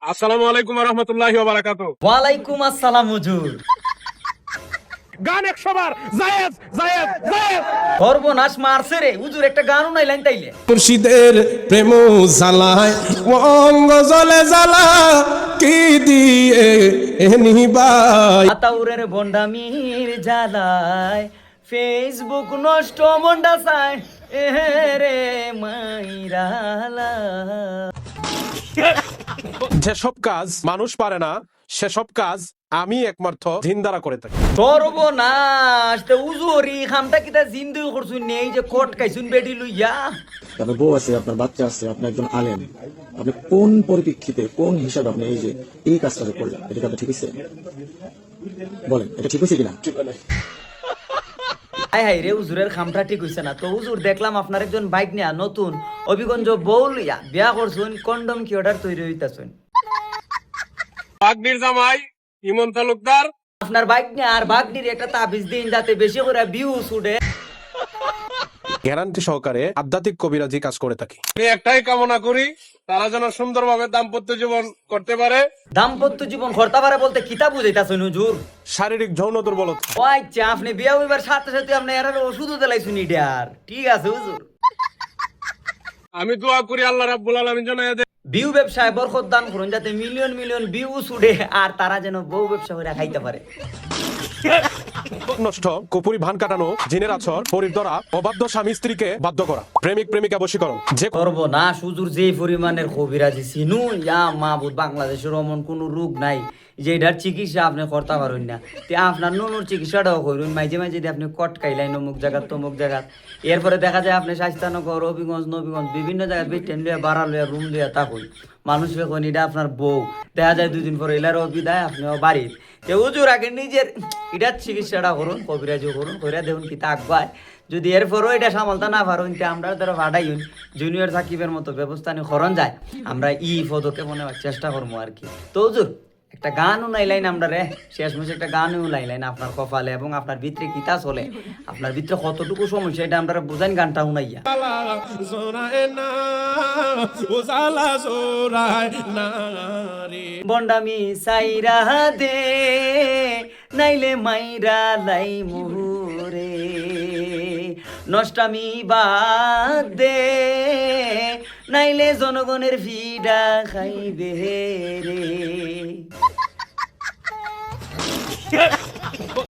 আসসালামু আলাইকুম ওয়া রাহমাতুল্লাহি ওয়া বারাকাতুহু। ওয়ালাইকুম আসসালাম হুজুর। গান 100 বার জায়েজ জায়েজ জায়েজ। সর্বনাশ মারছে রে হুজুর, একটা গানও নাইলেন তাইলে। মুর্শিদের প্রেম জ্বালায় অঙ্গ জলে জ্বালা কি দিয়ে নিবাই আতাউরের বন্ডামির জ্বালায় ফেসবুক নষ্ট মন্ডা চায় এরে মাইরালা। যেসব কাজ মানুষ পারে না সেসব কাজ আমি একমাত্র জিন দ্বারা করে থাকি। সর্বনাশ তে হুজুরি খামটা কিতা জিন্দু করছুন নেই যে কোট কাইছুন বেডি লইয়া। আপনার বউ আছে, আপনার বাচ্চা আছে, আপনি একজন আলেম, আপনি কোন পরিপ্রেক্ষিতে কোন হিসাবে আপনি এই কাজটা করলেন? এটা কি আপনার ঠিক হয়েছে? বলেন, এটা ঠিক হয়েছে কিনা? হাই হাই রে হুজুরের খামটা ঠিক হইছে না। তো হুজুর দেখলাম আপনার একজন বাইক নিয়া নতুন অভিগঞ্জ বউ লইয়া বিয়া করছুন, কন্ডম কি অর্ডার তৈরি হইতাছুন। বাগনির জামাই ইমন তালুকদার। আপনার বাইক নিয়ে আর বাগনির একটা তাবিজ দিন যাতে বেশি করে ভিউজ উঠে। গ্যারান্টি সহকারে আধ্যাত্মিক কবিরাজি কাজ করে থাকি। আমি একটাই কামনা করি, তারা যেন সুন্দরভাবে দাম্পত্য জীবন করতে পারে। দাম্পত্য জীবন করতে পারে বলতে কিতা বুঝাইতাছুন হুজুর? শারীরিক যৌন দুর্বলতা। ও আচ্ছা, আপনি বিয়া হইবার সাথে সাথে আপনি এর ওষুধও দিলাইছুন ইডার। ঠিক আছে হুজুর। আমি দোয়া করি আল্লাহ রাব্বুল আলামিন যেন এদের ভিউ ব্যবসায় বরকত দান করুন যাতে মিলিয়ন মিলিয়ন ভিউজ উঠে আর তারা যেন বউ ব্যবসা করে খাইতে পারে। নষ্ট কুপুরি ভান কাটানো, জিনের আছর, পরির ধরা, অবাধ্য স্বামী স্ত্রীকে বাধ্য করা, প্রেমিক প্রেমিকা বশীকরণ, যে সর্বনাশ হুজুর, যে পরিমাণের কবিরাজি চিনু ইয়া মাহবুব, বাংলাদেশের অমন কোনো রোগ নাই যে এটার চিকিৎসা আপনি করতে পারেন না। তে আপনার নুনুর চিকিৎসাটাও করুন, মাঝে মাঝে যদি আপনি কটকাইলেন অমুক জায়গাত তমুক জায়গাত, এরপরে দেখা যায় আপনি স্বাস্থ্যনগর, হবিগঞ্জ, নবীগঞ্জ বিভিন্ন জায়গায় বেটেন লিয়া বাড়া লিয়া রুম লিয়া থাকুন। মানুষ এখন এটা আপনার বউ, দেখা যায় 2 দিন পরে এলারও বিদায় আপনিও বাড়ির। তে হুজুর আগে নিজের এটার চিকিৎসাটা করুন, কবিরাজিও করুন, কইরা দেখুন কি তা আগুয়ায়। যদি এরপরও এটা সামালতা না পারুন তে আমরা ধরো ভাড়াইন জুনিয়র সাকিবের মতো ব্যবস্থা নিয়ে খরণ যায়, আমরা পদকে মনে হয় চেষ্টা করবো আর কি। তো হুজুর একটা গানও নাইলাইন আমরা রে, শেষ মাসে একটা গানও লাইলাইন আপনার কপালে এবং আপনার ভিতরে কিতা চলে, আপনার ভিতরে কতটুকু সমস্যা এটা আমরা বুঝাইন গানটা উনাইয়া। বন্ডামি সাইরা দে নাইলে মাইরা লাই মুহুরে, নষ্টামি বাদ দে নাইলে জনগণের ভিড়া খাইবে রে।